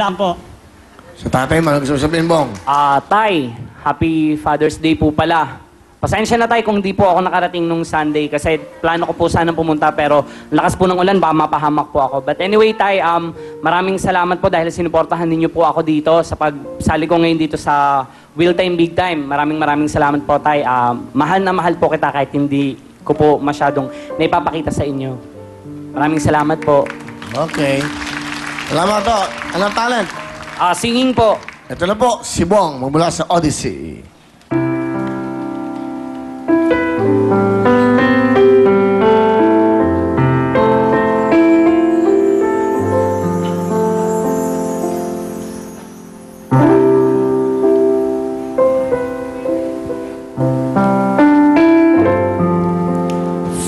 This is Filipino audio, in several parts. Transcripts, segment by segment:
Lang po. Sa tatay mo, ano gusto mo sabihin, Bong? Tay, Happy Father's Day po pala. Pasensya na tay kung di po ako nakarating nung Sunday kasi plano ko po sanang pumunta pero lakas po ng ulan, baka mapahamak po ako. But anyway tay, maraming salamat po dahil sinuportahan ninyo po ako dito sa pagsali ko ngayon dito sa Will Time Big Time. Maraming salamat po tay. Mahal na mahal po kita kahit hindi ko po masyadong naipapakita sa inyo. Maraming salamat po. Okay. Salamat to. Anong talent? Singing po. Ito na po, si Bong, magmula sa Odyssey.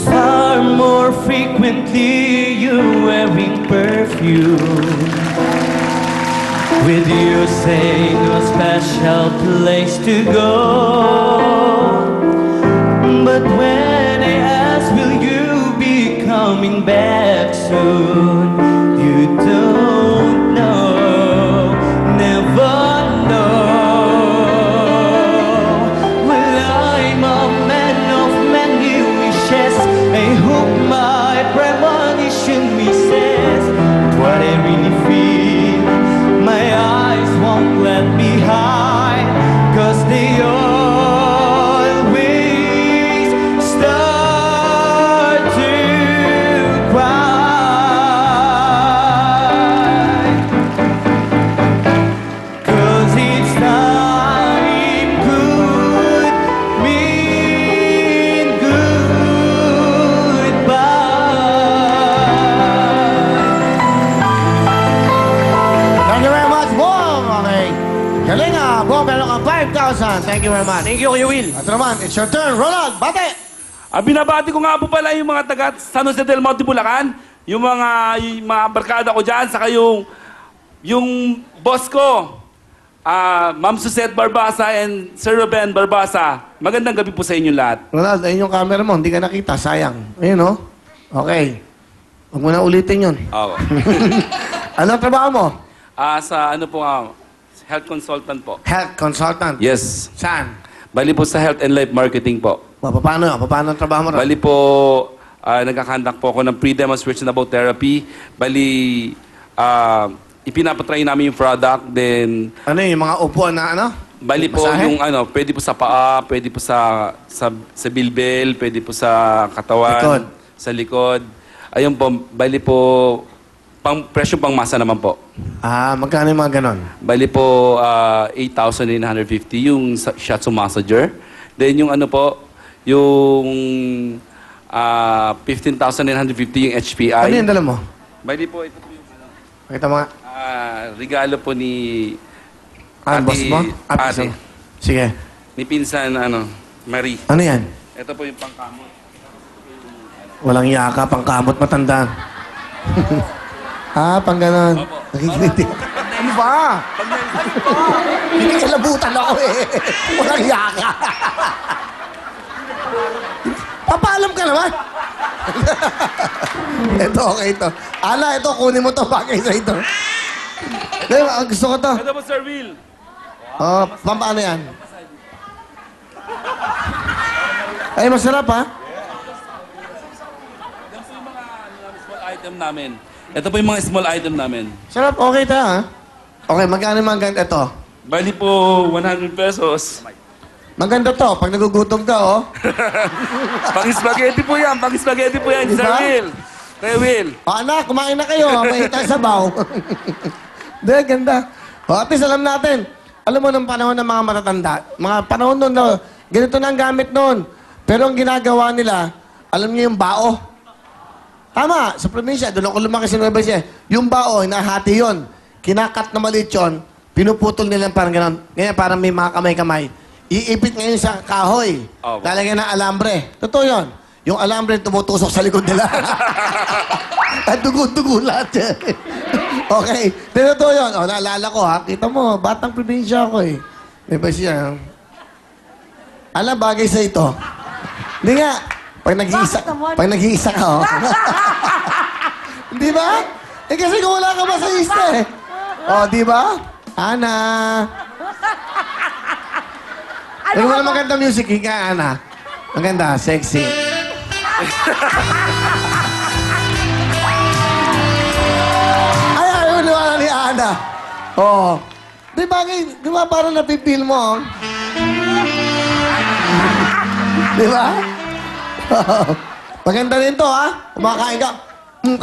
Far more frequently you're wearing perfume. With you say no special place to go. But when I ask will you be coming back soon, you don't know, never know. Well, I'm a man of many wishes. I hope my premonition misses what I really feel. My eyes won't let me hide, 'cause they always start to cry. 'Cause each time could mean goodbye. Thank you very much, Bong. Okay. Galing Bong, meron kang 5,000. Thank you very much. Thank you, Kuya Will. At naman, it's your turn. Ronald, bate! Binabati ko nga po pala yung mga taga San Jose del Monte, Bulacan. Yung mga barkada ko dyan, saka yung boss ko, Ma'am Suzette Barbasa and Sir Ruben Barbasa. Magandang gabi po sa inyo lahat. Ronald, ayun yung camera mo. Hindi ka nakita. Sayang. Ayun, no? Okay. Huwag mo na ulitin yun. Oo. Ano ang trabaho mo? Sa ano po, health consultant po. Health consultant. Yes. Saan? Bali po sa health and life marketing po. Paano? Paano ang trabaho mo? Ron? Bali po, nagkakandak po ako ng pre-demonstration about therapy. Bali, ipinapatry namin yung product, then Ano yung mga upuan na ano? bali po Masahe? yung ano, pwede po sa paa, pwede po sa bilbil, pwede po sa katawan, Likod. sa likod. Ayun po, bali po presyo pang masa naman po. Magkano yung mga ganon? Bali po 8,950 yung shiatsu massager. Then yung ano po, yung 15,950 yung HPI. Ano yung dala mo? Bali po ito po yung ano, Pakita mo nga. regalo po ni Boss mo? ate, Sige. ni pinsan Marie. Ano yan? Ito po yung pangkamot. Walang yaka, pangkamot, matanda. Pang ganon. Opo. Nakikiliti. Ano ba? Hindi kalabutan ako eh. Walang yaka. Papaalam ka naman. Ito, okay ito. Ala, ito, kunin mo to. Bagay sa ito. Gusto ko to. Ito po, Sir Will. Paano yan? Ay, masarap ha? Yan po yung mga small item namin. Ito po yung mga small item namin. Sarap, okay ta ha? Okay, magkano yung mga ganito? Ito. Bali po, 100 pesos. Maganda to, pag nagugutom ka, oh. Pang-spaghetti po yan, pang-spaghetti po yan, Diba? Sir Will. Sir Will. Anak, kumain na kayo. May tayo sabaw. Hindi, ganda. At least alam natin. Alam mo, nung panahon ng mga matatanda, mga panahon nun, no, ganito na ang gamit nun. Pero ang ginagawa nila, alam niyo yung bao. Tama, sa probinsya, doon ako lumaki sa Nueva Ecija. Yung bao, hinahati yun. Kinakat na maliit yun, pinuputol nila parang gano'n. Ngayon, parang may mga kamay-kamay. Iipit ngayon sa kahoy. Opo. Lalagyan ng alambre. Totoo yun. Yung alambre tumutusok sa likod nila. At dugo-dugo lahat yan. Okay. Totoo yun. Naalala ko ha. Kita mo, batang probinsya ako eh. May ba siya? Alam, bagay sa ito. Hindi nga. Pag nag-iisa ka, oh. Hindi ba? Eh kasi kung wala ka ba sa lista eh. Oh, di ba? Ana. Ano wala maganda music, ika, Ana. Maganda, sexy. Ay, ayaw niwala ni Ana. Oh. Di ba, di ba parang napipil mo? Di ba? Maganda rin to, ha? Kumakain ka.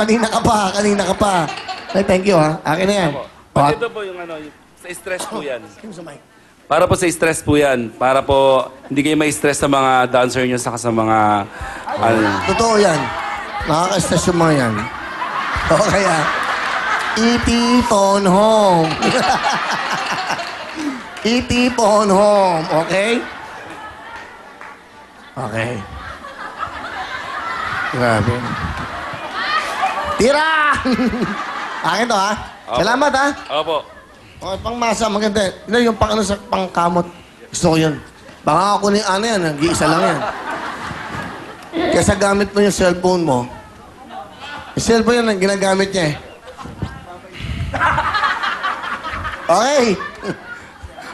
Kanina ka pa. Ay, thank you, ha? Akin na yan. Pati ito po yung ano, sa stress po yan. Kim sa mic. Para po sa stress po yan. Para po hindi kayo ma-stress sa mga dancer nyo saka sa mga... Ano, Totoo yan. Nakaka-stress yung mga yan. O kaya, E.T. phone home. E.T. phone home. Okay? Okay. Grabe. Tira! Akin to, ha? Salamat, ha? Opo. Okay, pang masa, maganda. Yun yung pang ano sa pangkamot. Gusto ko yun. Baka ako ni ano yan, nag-iisa lang yan. Kesa gamit mo yung cellphone mo. Yung cellphone yan, ang ginagamit niya eh. Okay.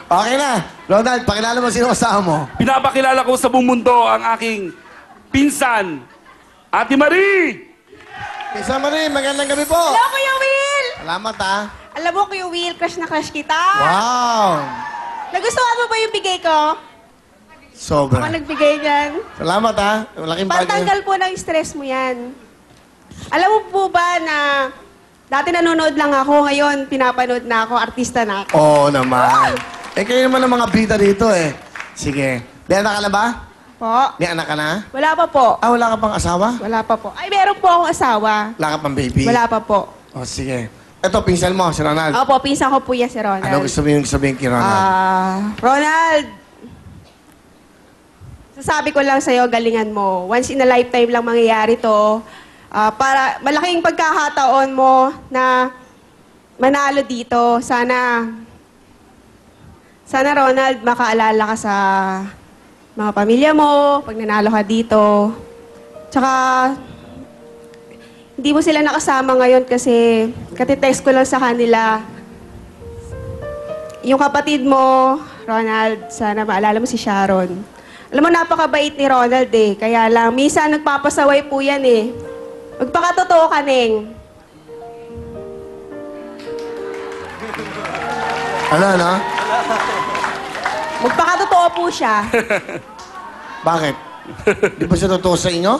Okay na. Ronald, pakilala mo sino kasama mo. Pinapakilala ko sa buong mundo ang aking pinsan, Ate Marie! Isa mo rin, magandang gabi po. Hello, Kuya Will! Salamat, ha. Alam mo, Kuya Will, crush na crush kita. Wow. Nagustuhan mo ba yung bigay ko? Ako Sobra. nagbigay niyan. Salamat, ha. Malaking bagay. Pantanggal po ng stress mo yan. Alam mo po ba na dati nanonood lang ako, ngayon pinapanood na ako, artista na ako. Oo naman. Eh, kayo naman ang mga bida dito, eh. Sige. May anak ka na ba? Po? May anak ka na? Wala pa po. Ah, wala ka pang asawa? Wala pa po. Ay, meron po akong asawa. Wala ka pang baby? Wala pa po. Oh, sige. Ito, pinsel mo, si Ronald. Opo, pinsan ko po yan si Ronald. Ano gusto mo yung sabihin kay Ronald? Ronald, sasabi ko lang sa'yo, galingan mo. Once in a lifetime lang mangyayari to. Para malaking pagkakataon mo na manalo dito. Sana Ronald, makaalala ka sa mga pamilya mo, pag nanalo ka dito. Tsaka, hindi mo sila nakasama ngayon kasi katitext ko lang sa kanila. Yung kapatid mo, Ronald, sana maalala mo si Sharon. Alam mo, napakabait ni Ronald eh. Kaya lang, minsan nagpapasaway po yan eh. Magpakatotoo ka, Neng. Ano? Magpakatotoo po siya. Bakit? Di ba siya totoo sa inyo?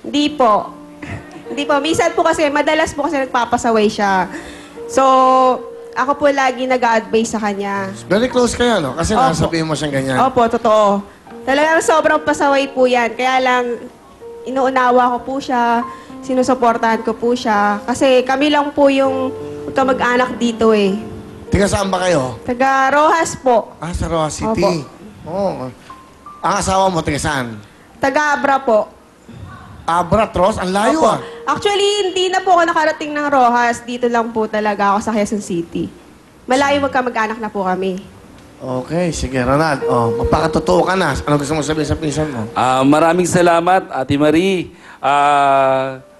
Hindi po. Hindi po. Minsan po kasi, madalas po kasi nagpapasaway siya. So, ako po lagi nag-a-advise sa kanya. Very close kayo, no? Kasi Opo. nasabihin mo siyang ganyan. Opo, totoo. Talagang sobrang pasaway po yan. Kaya lang, inuunawa ko po siya, sinusuportahan ko po siya. Kasi kami lang po yung kamag-anak dito eh. Tiga saan ba kayo? Taga Rojas po. Ah, sa Roa City. Oo. Ang asawa mo, tiga saan? Taga Abra po. Abratros? Ang layo, Opo. ah. Actually, hindi na po ako nakarating ng Rojas. Dito lang po talaga ako sa Quezon City. Malayo magkamag-anak na po kami. Okay, sige, Ronald. Oh, magpakatotoo ka na. Ano gusto mo sabihin sa pinsan mo? Maraming salamat, Ate Marie.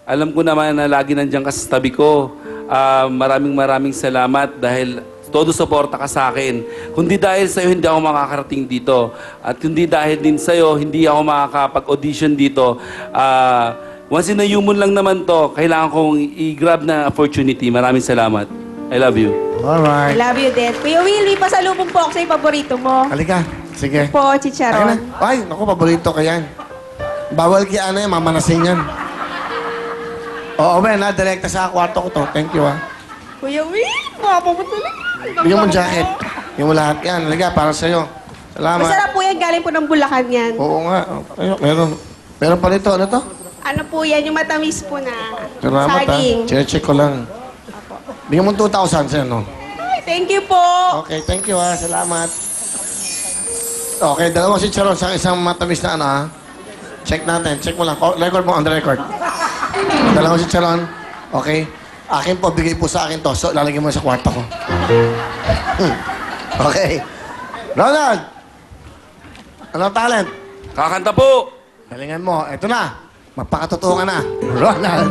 Alam ko naman na lagi nandiyan ka sa tabi ko. Maraming salamat dahil todo suporta ka sa akin. Kundi dahil sa'yo, hindi ako makakarating dito. At kundi dahil din sa'yo, hindi ako makakapag-audition dito. Once in a human lang naman to, kailangan kong i-grab na opportunity. Maraming salamat. I love you. I Alright. love you din. Kuya Will, may pasalubong po ako sa paborito mo. Halika. Sige. Po, Ayun na. chicharon. Ay, naku, paborito ka yan. Bawal kaya ano yan, mamanasin yan. Oo, Ben, ha? Direkta sa kwarto ko to. Thank you, ha? Kuya Will, mapapuntuloy. Bigyan mo jacket. Bigyan mo lahat yan. Halika, para sa'yo. Salamat. Masarap po yan, galing po ng Bulacan yan. Oo nga. Ayun, meron pa rito. Ano to? Ano po yan, yung matamis po na Salamat, ha? saging. Check ko lang. Bigyan mo 2,000 sa'yo, no? Ay, thank you po. Okay, thank you, ha? Salamat. Okay, dalawa si Charon sa isang matamis na ano, ha? Check natin. Check mo lang. Record mo on the record. Dalawa si Charon. Okay. Akin po, bigay po sa akin to. So, lalagyan mo sa kwarto ko. Okay. Ronald! Ano talent? Kakanta po! Galingan mo. Ito na. Magpakatotoo ka na. Ronald!